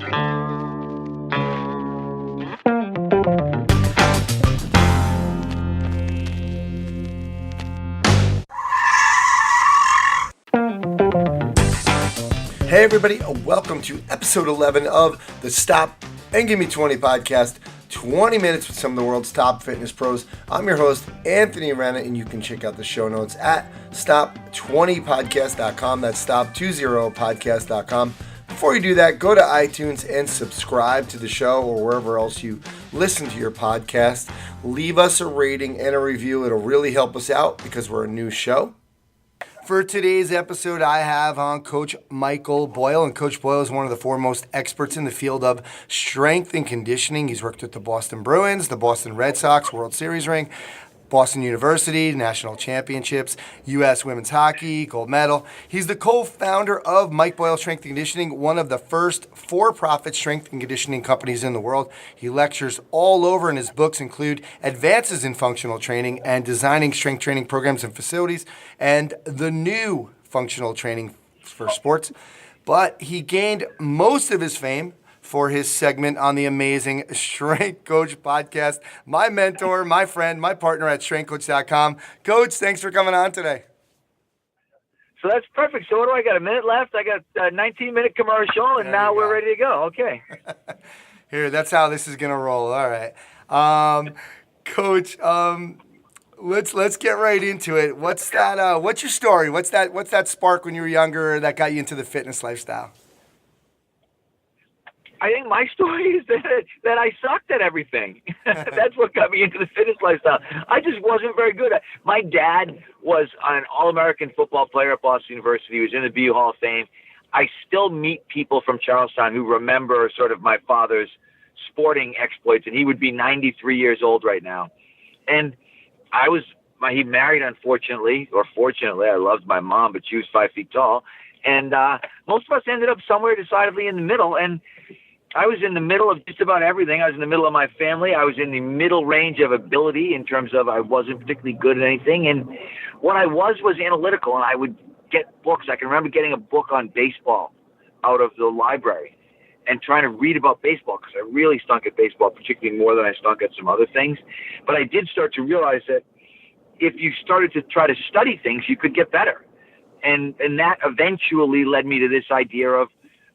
Hey everybody, welcome to episode 11 of the Stop and Give Me 20 podcast, 20 minutes with some of the world's top fitness pros. I'm your host, Anthony Arena, and you can check out the show notes at stop20podcast.com. That's stop20podcast.com. Before you do that, go to iTunes and subscribe to the show or wherever else you listen to your podcast. Leave us a rating and a review. It'll really help us out because we're a new show. For today's episode, I have on Coach Michael Boyle, and Coach Boyle is one of the foremost experts in the field of strength and conditioning. He's worked with the Boston Bruins, the Boston Red Sox, World Series ring, Boston University, national championships, U.S. women's hockey, gold medal. He's the co-founder of Mike Boyle Strength and Conditioning, one of the first for-profit strength and conditioning companies in the world. He lectures all over, and his books include Advances in Functional Training and Designing Strength Training Programs and Facilities, and the new Functional Training for Sports. But he gained most of his fame for his segment on the amazing Strength Coach podcast. My mentor, my friend, my partner at strengthcoach.com. Coach, thanks for coming on today. So that's perfect. So what do I got? A minute left? I got a 19-minute commercial, and now we're ready to go. Okay. Here, that's how this is going to roll. All right. Coach, let's get right into it. What's that? What's your story? What's that spark when you were younger that got you into the fitness lifestyle? I think my story is that I sucked at everything. That's what got me into the fitness lifestyle. I just wasn't very good at it. My dad was an All-American football player at Boston University. He was in the BU Hall of Fame. I still meet people from Charlestown who remember sort of my father's sporting exploits, and he would be 93 years old right now. And he married, unfortunately, or fortunately. I loved my mom, but she was 5 feet tall. And most of us ended up somewhere decidedly in the middle. And I was in the middle of just about everything. I was in the middle of my family. I was in the middle range of ability in terms of I wasn't particularly good at anything. And what I was analytical, and I would get books. I can remember getting a book on baseball out of the library and trying to read about baseball because I really stunk at baseball, particularly more than I stunk at some other things. But I did start to realize that if you started to try to study things, you could get better. And that eventually led me to this idea of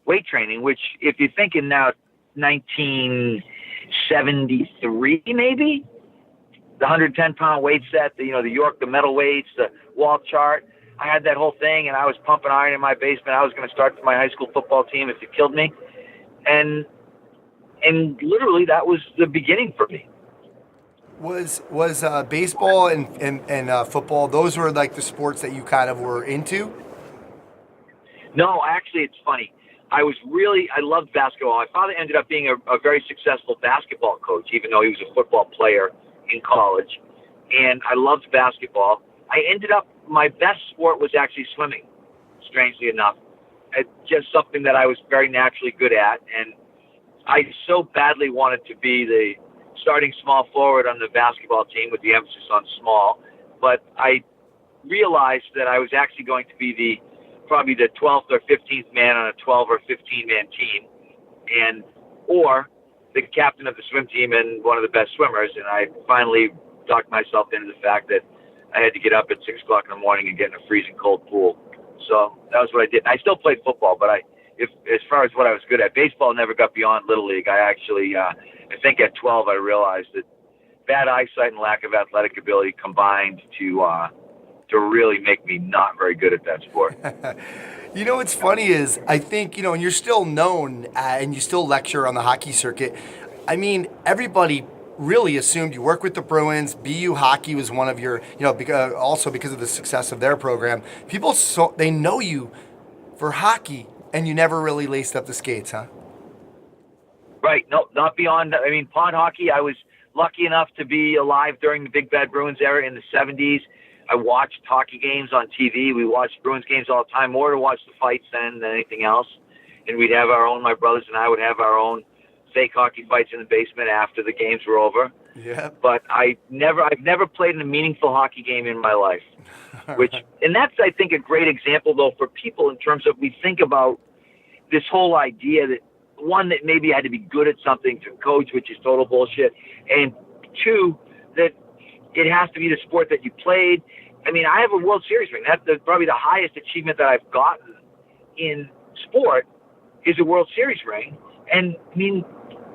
weight training, which if you're thinking now 1973 maybe, the 110-pound weight set, the metal weights, the wall chart, I had that whole thing, and I was pumping iron in my basement. I was going to start for my high school football team if it killed me. And literally that was the beginning for me. Was baseball and football, those were like the sports that you kind of were into? No, actually it's funny. I loved basketball. My father ended up being a very successful basketball coach, even though he was a football player in college. And I loved basketball. My best sport was actually swimming, strangely enough. It's just something that I was very naturally good at. And I so badly wanted to be the starting small forward on the basketball team with the emphasis on small. But I realized that I was actually going to be probably the 12th or 15th man on a 12 or 15-man team, or the captain of the swim team and one of the best swimmers. And I finally talked myself into the fact that I had to get up at 6 o'clock in the morning and get in a freezing cold pool. So that was what I did. I still played football, but as far as what I was good at, baseball never got beyond Little League. I think at 12 I realized that bad eyesight and lack of athletic ability combined to really make me not very good at that sport. You know what's funny is I think, and you're still known and you still lecture on the hockey circuit. I mean, everybody really assumed you work with the Bruins. BU hockey was one of your, also because of the success of their program. People, they know you for hockey, and you never really laced up the skates, huh? Right. No, not beyond. I mean, pond hockey, I was lucky enough to be alive during the Big Bad Bruins era in the 70s. I watched hockey games on TV. We watched Bruins games all the time, more to watch the fights than anything else. And we'd have our own, my brothers and I would have our own fake hockey fights in the basement after the games were over. Yeah. But I've never played in a meaningful hockey game in my life. And that's, I think, a great example, though, for people in terms of we think about this whole idea that one, that maybe I had to be good at something to coach, which is total bullshit. And two, that it has to be the sport that you played. I mean, I have a World Series ring. That's probably the highest achievement that I've gotten in sport is a World Series ring. And I mean,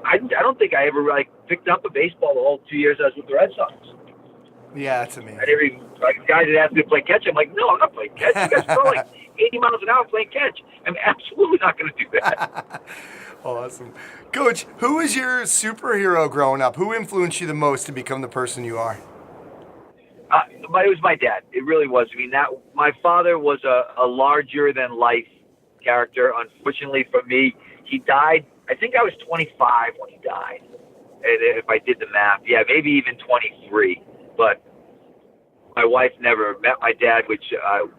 I don't think I ever picked up a baseball the whole 2 years I was with the Red Sox. Yeah, that's amazing. And every guy that asked me to play catch, I'm like, no, I'm not playing catch. You guys throw 80 miles an hour playing catch. I'm absolutely not going to do that. Awesome. Coach, who was your superhero growing up? Who influenced you the most to become the person you are? It was my dad. It really was. I mean, my father was a larger-than-life character. Unfortunately for me, he died. I think I was 25 when he died, if I did the math. Yeah, maybe even 23. But my wife never met my dad, which I'm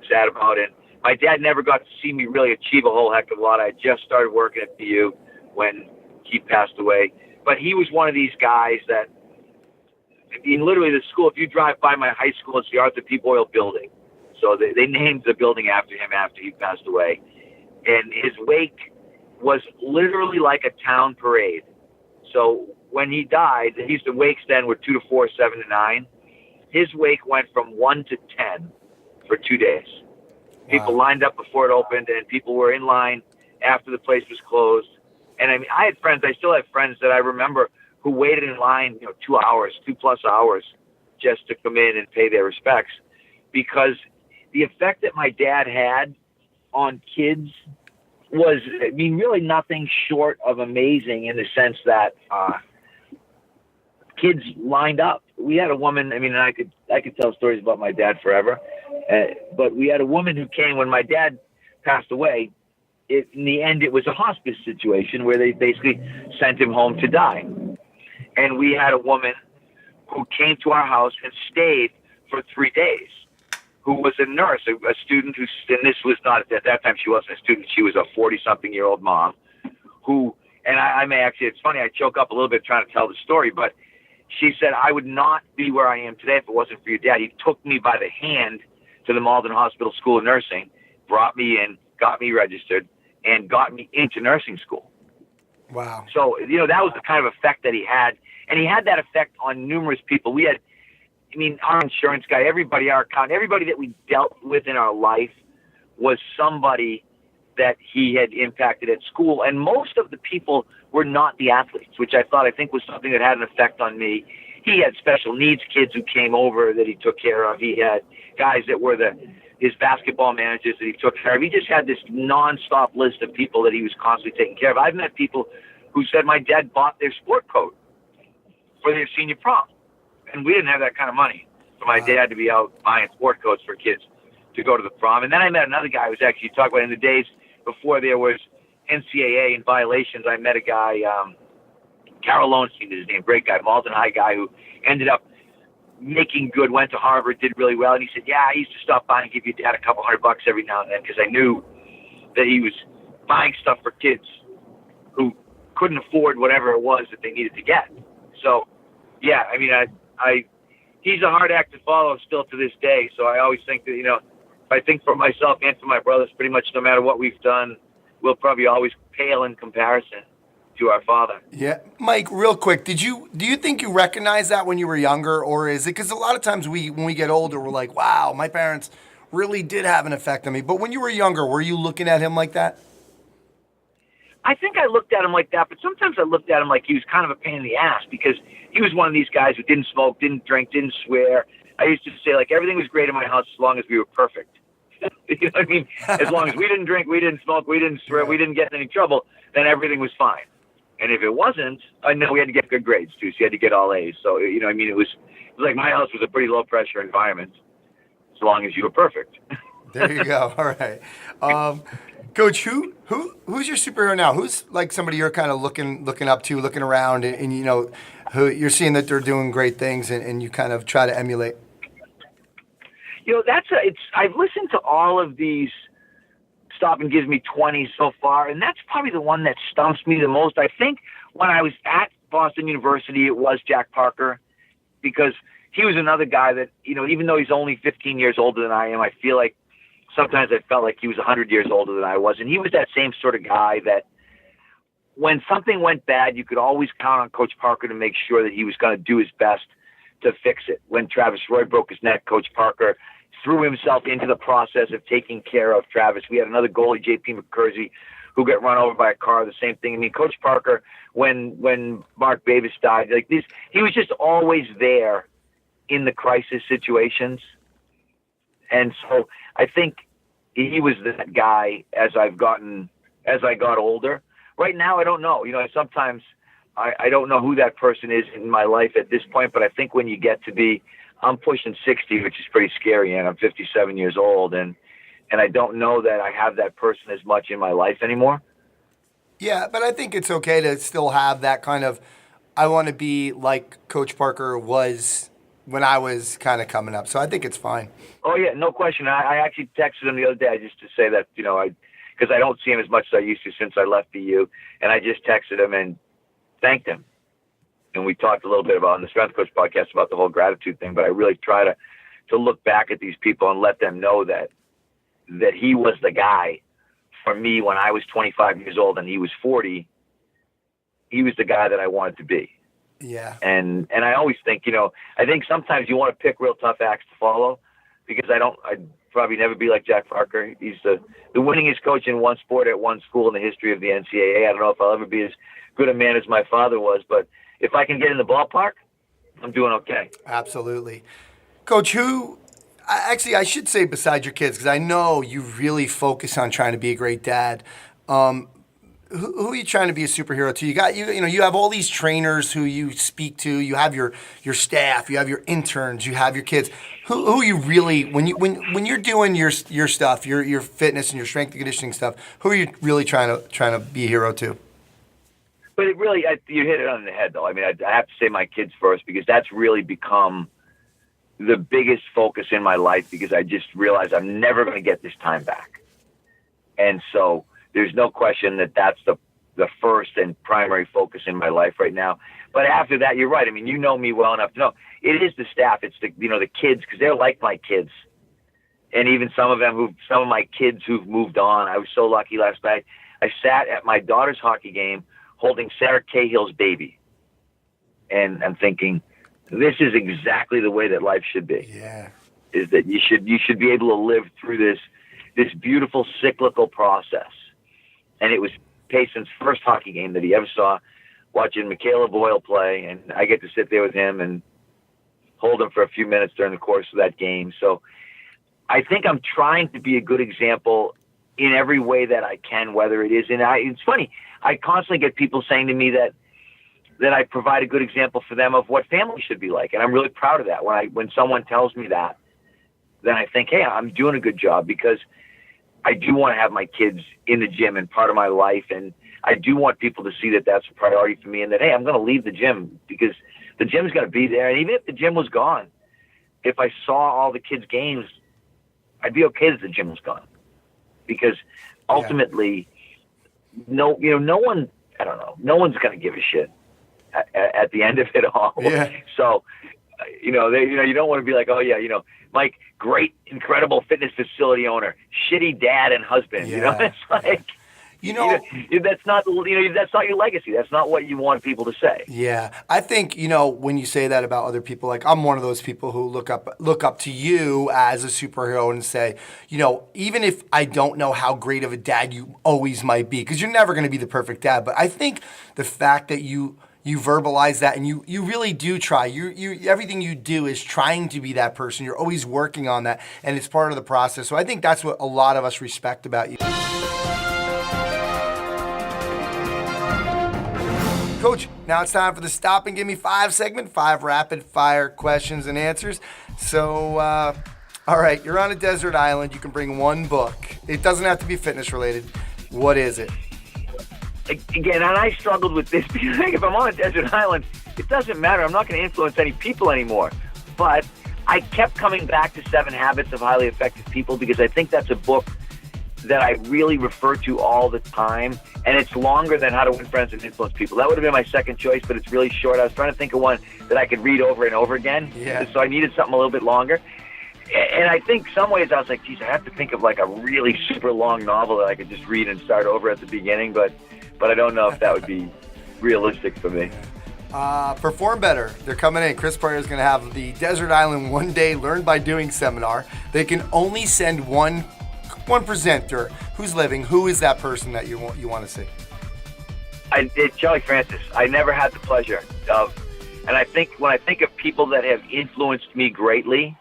sad about. And my dad never got to see me really achieve a whole heck of a lot. I just started working at BU when he passed away. But he was one of these guys that, I mean, literally the school, if you drive by my high school, it's the Arthur P. Boyle building. So they named the building after him after he passed away. And his wake was literally like a town parade. So when he died, the wakes then were 2 to 4, 7 to 9. His wake went from 1 to 10 for 2 days. People lined up before it opened, and people were in line after the place was closed. And I mean, I still have friends that I remember who waited in line, 2 hours, 2+ hours, just to come in and pay their respects, because the effect that my dad had on kids was, I mean, really nothing short of amazing, in the sense that kids lined up. We had a woman, I mean, and I could tell stories about my dad forever, but we had a woman who came when my dad passed away. In the end, it was a hospice situation where they basically sent him home to die. And we had a woman who came to our house and stayed for 3 days, who was a nurse, a student who, and this was not, at that time she wasn't a student, she was a 40-something-year-old mom who, and I may actually, it's funny, I choke up a little bit trying to tell the story, but she said, I would not be where I am today if it wasn't for your dad. He took me by the hand to the Malden Hospital School of Nursing, brought me in, got me registered, and got me into nursing school. Wow. So, that was the kind of effect that he had. And he had that effect on numerous people. We had, I mean, our insurance guy, everybody, our accountant, everybody that we dealt with in our life was somebody that he had impacted at school. And most of the people were not the athletes, which I think was something that had an effect on me. He had special needs kids who came over that he took care of. He had guys that were his basketball managers that he took care of. He just had this nonstop list of people that he was constantly taking care of. I've met people who said my dad bought their sport coat for their senior prom. And we didn't have that kind of money for my dad to be out buying sport coats for kids to go to the prom. And then I met another guy who was actually talking about in the days before there was NCAA and violations. I met a guy, Carol Lowenstein is his name, great guy, Malden High guy, who ended up making good, went to Harvard, did really well. And he said, yeah, I used to stop by and give your dad a couple $100 every now and then, because I knew that he was buying stuff for kids who couldn't afford whatever it was that they needed to get. So, yeah, I mean, he's a hard act to follow still to this day. So I always think that, if I think for myself and for my brothers, pretty much no matter what we've done, we'll probably always pale in comparison to our father. Yeah. Mike, real quick, do you think you recognized that when you were younger, or is it, because a lot of times when we get older, we're like, wow, my parents really did have an effect on me. But when you were younger, were you looking at him like that? I think I looked at him like that, but sometimes I looked at him like he was kind of a pain in the ass, because he was one of these guys who didn't smoke, didn't drink, didn't swear. I used to say, everything was great in my house as long as we were perfect. You know what I mean? As long as we didn't drink, we didn't smoke, we didn't swear, we didn't get in any trouble, then everything was fine. And if it wasn't, I know we had to get good grades too, so you had to get all A's. So, it was like my house was a pretty low pressure environment as long as you were perfect. There you go. All right. Coach, who's your superhero now? Who's like somebody you're kind of looking up to, looking around, and who you're seeing that they're doing great things, and you kind of try to emulate? I've listened to all of these Stop and Gives Me 20 so far, and that's probably the one that stumps me the most. I think when I was at Boston University, it was Jack Parker, because he was another guy that, even though he's only 15 years older than I am, I feel like sometimes I felt like he was 100 years older than I was. And he was that same sort of guy that when something went bad, you could always count on Coach Parker to make sure that he was going to do his best to fix it. When Travis Roy broke his neck, Coach Parker threw himself into the process of taking care of Travis. We had another goalie, J.P. McCursey, who got run over by a car, the same thing. I mean, Coach Parker, when Mark Davis died, like this, he was just always there in the crisis situations. And so I think he was that guy as I got older. Right now, I don't know. Sometimes I don't know who that person is in my life at this point, but I think when you get to be, I'm pushing 60, which is pretty scary, and I'm 57 years old, and I don't know that I have that person as much in my life anymore. Yeah, but I think it's okay to still have that kind of, I want to be like Coach Parker was when I was kind of coming up. So I think it's fine. Oh, yeah, no question. I actually texted him the other day just to say that, because I don't see him as much as I used to since I left BU, and I just texted him and thanked him. And we talked a little bit about on the Strength Coach podcast about the whole gratitude thing, but I really try to look back at these people and let them know that he was the guy for me when I was 25 years old and he was 40. He was the guy that I wanted to be. Yeah. And I always think, I think sometimes you want to pick real tough acts to follow, because I'd probably never be like Jack Parker. He's the winningest coach in one sport at one school in the history of the NCAA. I don't know if I'll ever be as good a man as my father was, but if I can get in the ballpark, I'm doing okay. Absolutely. Coach, I should say besides your kids, because I know you really focus on trying to be a great dad. Who are you trying to be a superhero to? You have all these trainers who you speak to. You have your staff. You have your interns. You have your kids. Who you really when you're doing your stuff, your fitness and your strength and conditioning stuff? Who are you really trying to be a hero to? But it really, you hit it on the head, though. I mean, I have to say my kids first, because that's really become the biggest focus in my life, because I just realized I'm never going to get this time back. And so there's no question that that's the first and primary focus in my life right now. But after that, you're right. I mean, you know me well enough to know it is the staff. It's the kids, because they're like my kids. And even some of my kids who've moved on. I was so lucky last night. I sat at my daughter's hockey game holding Sarah Cahill's baby. And I'm thinking, this is exactly the way that life should be. Yeah. Is that you should be able to live through this beautiful cyclical process. And it was Payson's first hockey game that he ever saw, watching Michaela Boyle play, and I get to sit there with him and hold him for a few minutes during the course of that game. So I think I'm trying to be a good example in every way that I can, whether it is, it's funny, I constantly get people saying to me that I provide a good example for them of what family should be like. And I'm really proud of that. When someone tells me that, then I think, hey, I'm doing a good job, because I do want to have my kids in the gym and part of my life. And I do want people to see that that's a priority for me, and that, hey, I'm going to leave the gym, because the gym's going to be there. And even if the gym was gone, if I saw all the kids' games, I'd be okay that the gym was gone, because ultimately, no one's going to give a shit at the end of it all. Yeah. So, you don't want to be like, oh yeah, Mike, great, incredible fitness facility owner, shitty dad and husband. Yeah. It's like, that's not your legacy. That's not what you want people to say. Yeah, I think when you say that about other people, like I'm one of those people who look up to you as a superhero and say, even if I don't know how great of a dad you always might be, because you're never going to be the perfect dad, but I think the fact that you verbalize that, and you really do try. You everything you do is trying to be that person. You're always working on that, and it's part of the process. So I think that's what a lot of us respect about you. Coach, now it's time for the Stop and Give Me 5 segment, 5 rapid-fire questions and answers. So, all right, you're on a desert island. You can bring one book. It doesn't have to be fitness-related. What is it? Again, and I struggled with this, because if I'm on a desert island, it doesn't matter. I'm not going to influence any people anymore. But I kept coming back to 7 Habits of Highly Effective People, because I think that's a book that I really refer to all the time, and it's longer than How to Win Friends and Influence People. That would have been my second choice, but it's really short. I was trying to think of one that I could read over and over again, so I needed something a little bit longer. And I think some ways I was like, geez, I have to think of like a really super long novel that I could just read and start over at the beginning. But but I don't know if that would be realistic for me. Perform Better. They're coming in. Chris Prayer is going to have the Desert Island One Day Learn by Doing seminar. They can only send one presenter who's living. Who is that person that you want to see? It's Charlie Francis. I never had the pleasure of, and I think when I think of people that have influenced me greatly,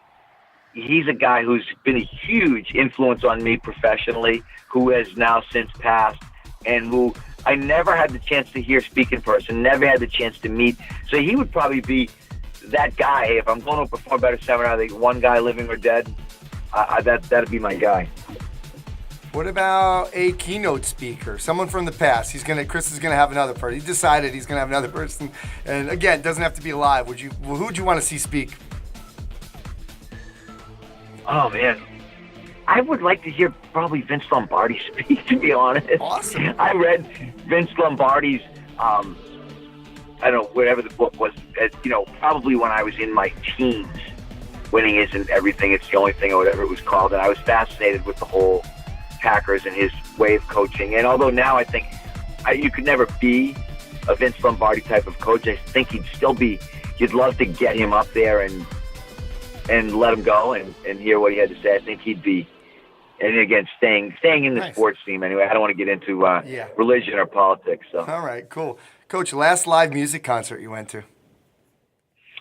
he's a guy who's been a huge influence on me professionally, who has now since passed, and who I never had the chance to hear speak in person, never had the chance to meet. So he would probably be that guy. If I'm going to a Perform Better seminar, the one guy living or dead, that'd be my guy. What about a keynote speaker? Someone from the past. Chris is gonna have another person. He decided he's gonna have another person, and again, it doesn't have to be live. Who would you want to see speak? Oh man, I would like to hear probably Vince Lombardi speak. To be honest, awesome. I read Vince Lombardi's, I don't know, whatever the book was. Probably when I was in my teens. Winning Isn't Everything. It's the Only Thing, or whatever it was called, and I was fascinated with the whole Packers and his way of coaching. And although now I think you could never be a Vince Lombardi type of coach, I think you'd love to get him up there and let him go and hear what he had to say. I think he'd be, and again, staying in the sports team anyway. I don't want to get into religion or politics. So. All right, cool. Coach, last live music concert you went to?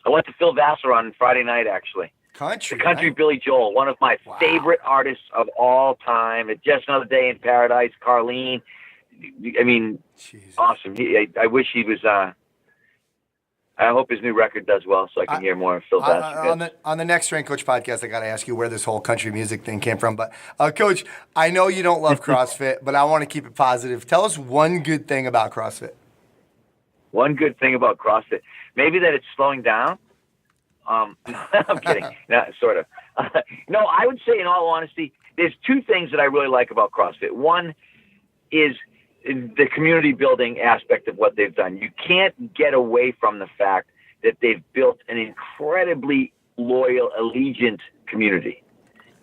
I went to Phil Vassar on Friday night, actually. Country right? Billy Joel, one of my favorite artists of all time. It's Just Another Day in Paradise, Carlene. I mean, Jesus. Awesome. I wish he was. I hope his new record does well, so I can hear more of Phil Vassar. On the next Strength Coach podcast, I got to ask you where this whole country music thing came from. But Coach, I know you don't love CrossFit, but I want to keep it positive. Tell us one good thing about CrossFit. One good thing about CrossFit, maybe that it's slowing down. I'm kidding. No, sort of. No, I would say, in all honesty, there's two things that I really like about CrossFit. One is the community building aspect of what they've done. You can't get away from the fact that they've built an incredibly loyal, allegiant community.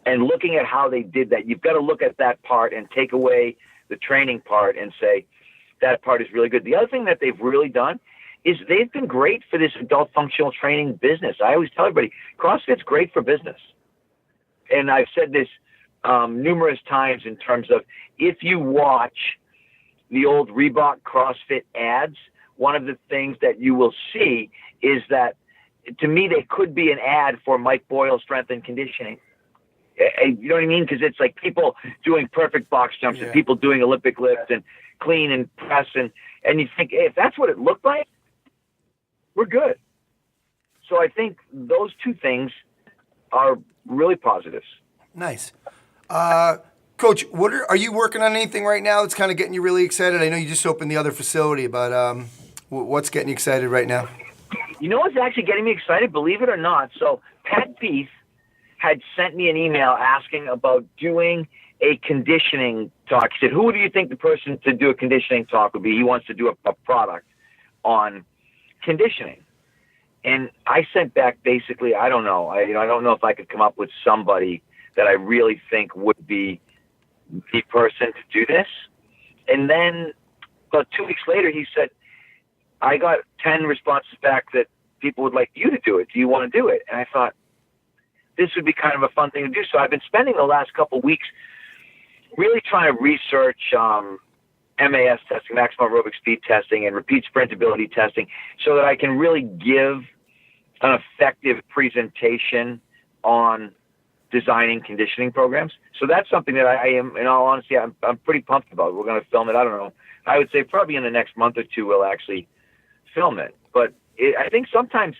And looking at how they did that, you've got to look at that part and take away the training part and say that part is really good. The other thing that they've really done is they've been great for this adult functional training business. I always tell everybody, CrossFit's great for business. And I've said this numerous times in terms of, if you watch the old Reebok CrossFit ads, one of the things that you will see is that, to me, they could be an ad for Mike Boyle Strength and Conditioning. You know what I mean? Because it's like people doing perfect box jumps and people doing Olympic lifts and clean and press. And you think, hey, if that's what it looked like, we're good. So I think those two things are really positives. Nice. Coach, are you working on anything right now that's kind of getting you really excited? I know you just opened the other facility, but what's getting you excited right now? You know what's actually getting me excited, believe it or not? So Pat Beef had sent me an email asking about doing a conditioning talk. He said, who do you think the person to do a conditioning talk would be? He wants to do a product on conditioning. And I sent back basically, I don't know. I don't know if I could come up with somebody that I really think would be the person to do this. And then about 2 weeks later, he said, I got 10 responses back that people would like you to do it. Do you want to do it? And I thought, this would be kind of a fun thing to do. So I've been spending the last couple of weeks really trying to research MAS testing, maximum aerobic speed testing, and repeat sprintability testing, so that I can really give an effective presentation on designing conditioning programs. So that's something that I am, in all honesty, I'm pretty pumped about. We're going to film it. I don't know. I would say probably in the next month or two we'll actually film it. But I think sometimes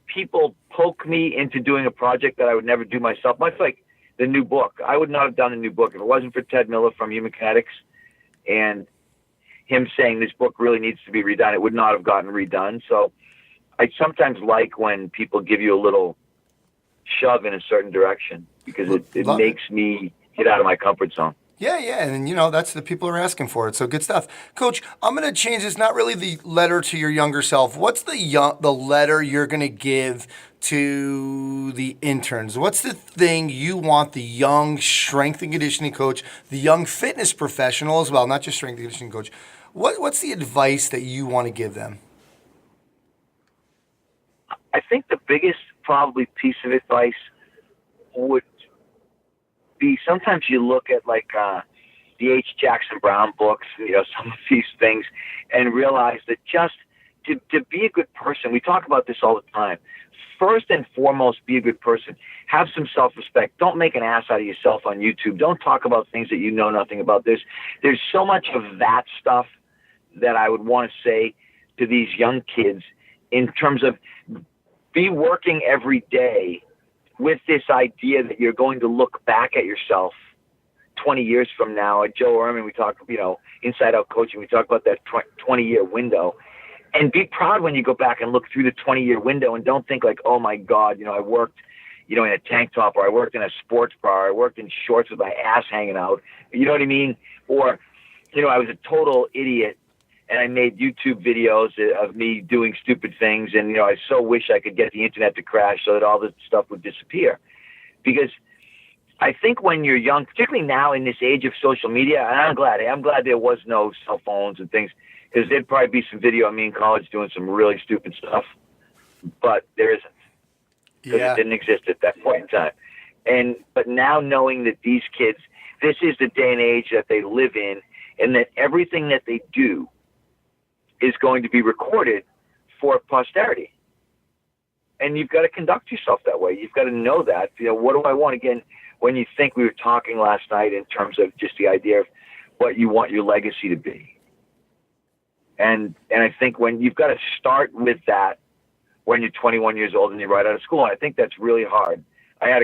people poke me into doing a project that I would never do myself, much like the new book. I would not have done a new book if it wasn't for Ted Miller from Human Kinetics and him saying this book really needs to be redone. It would not have gotten redone. So I sometimes like when people give you a little shove in a certain direction, because it makes me get out of my comfort zone. Yeah, and that's the people are asking for it. So good stuff, Coach. I'm going to change this. Not really the letter to your younger self. What's the letter you're going to give to the interns? What's the thing you want the young strength and conditioning coach, the young fitness professional as well, not just strength and conditioning coach? What's the advice that you want to give them? I think the biggest probably piece of advice would be sometimes you look at like the H. Jackson Brown books, some of these things, and realize that just to be a good person, we talk about this all the time. First and foremost, be a good person. Have some self-respect. Don't make an ass out of yourself on YouTube. Don't talk about things that you know nothing about. There's so much of that stuff that I would want to say to these young kids in terms of be working every day with this idea that you're going to look back at yourself 20 years from now. At Joe Ehrman, we talk, Inside Out Coaching, we talk about that 20-year window. And be proud when you go back and look through the 20-year window and don't think like, oh, my God, I worked, in a tank top, or I worked in a sports bar, or I worked in shorts with my ass hanging out. You know what I mean? Or, I was a total idiot and I made YouTube videos of me doing stupid things. And, I so wish I could get the internet to crash so that all this stuff would disappear. Because I think when you're young, particularly now in this age of social media, and I'm glad there was no cell phones and things, because there'd probably be some video of me in college doing some really stupid stuff, but there isn't, because it didn't exist at that point in time. But now knowing that these kids, this is the day and age that they live in, and that everything that they do is going to be recorded for posterity. And you've got to conduct yourself that way. You've got to know that. What do I want? Again, when you think, we were talking last night in terms of just the idea of what you want your legacy to be. And I think when you've got to start with that when you're 21 years old and you're right out of school, and I think that's really hard. I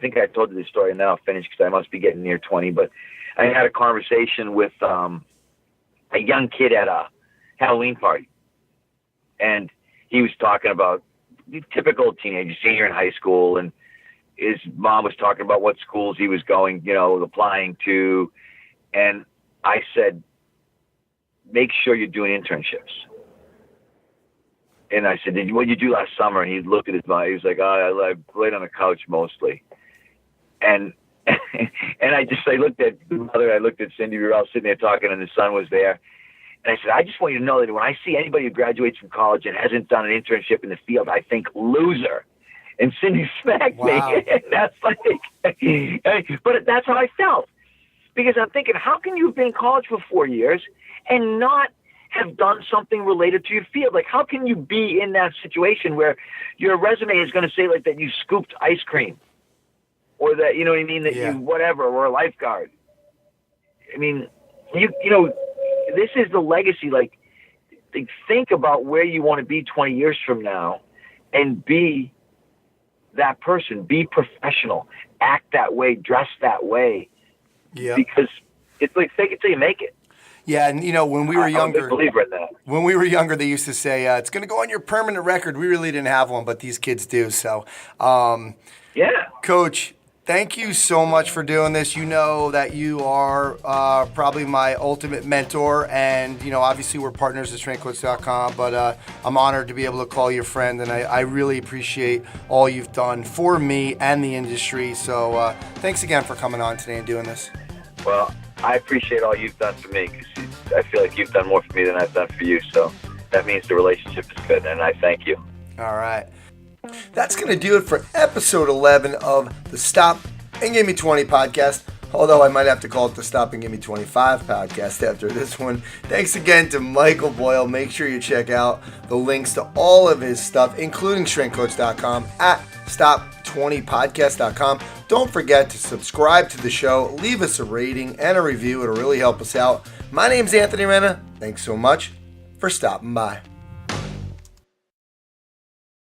think I told you this story, and then I'll finish because I must be getting near 20. But I had a conversation with a young kid at a Halloween party, and he was talking about the typical teenager, senior in high school, and his mom was talking about what schools he was going, applying to, and I said, make sure you're doing internships. And I said, what did you do last summer? And he looked at his mom. He was like, I played on the couch mostly. And and I looked at mother, I looked at Cindy. We were all sitting there talking, and the son was there. And I said, I just want you to know that when I see anybody who graduates from college and hasn't done an internship in the field, I think loser. And Cindy smacked me. And that's like, but that's how I felt. Because I'm thinking, how can you have been in college for 4 years and not have done something related to your field? Like, how can you be in that situation where your resume is going to say like that you scooped ice cream, or that, you know what I mean, that you whatever, or a lifeguard? I mean, this is the legacy. Like, think about where you want to be 20 years from now, and be that person. Be professional. Act that way. Dress that way. Yeah. Because it's like fake it till you make it. Yeah, and when we were younger, I'm a big believer in that. When we were younger, they used to say it's going to go on your permanent record. We really didn't have one, but these kids do. So, Coach, thank you so much for doing this. You know that you are probably my ultimate mentor, and obviously we're partners at strengthcoach.com. But I'm honored to be able to call you a friend, and I really appreciate all you've done for me and the industry. So, thanks again for coming on today and doing this. Well, I appreciate all you've done for me, because I feel like you've done more for me than I've done for you. So that means the relationship is good, and I thank you. All right. That's going to do it for episode 11 of the Stop and Give Me 20 podcast. Although I might have to call it the Stop and Give Me 25 podcast after this one. Thanks again to Michael Boyle. Make sure you check out the links to all of his stuff, including strengthcoach.com at stop20podcast.com. Don't forget to subscribe to the show, leave us a rating and a review. It'll really help us out. My name's Anthony Renna. Thanks so much for stopping by.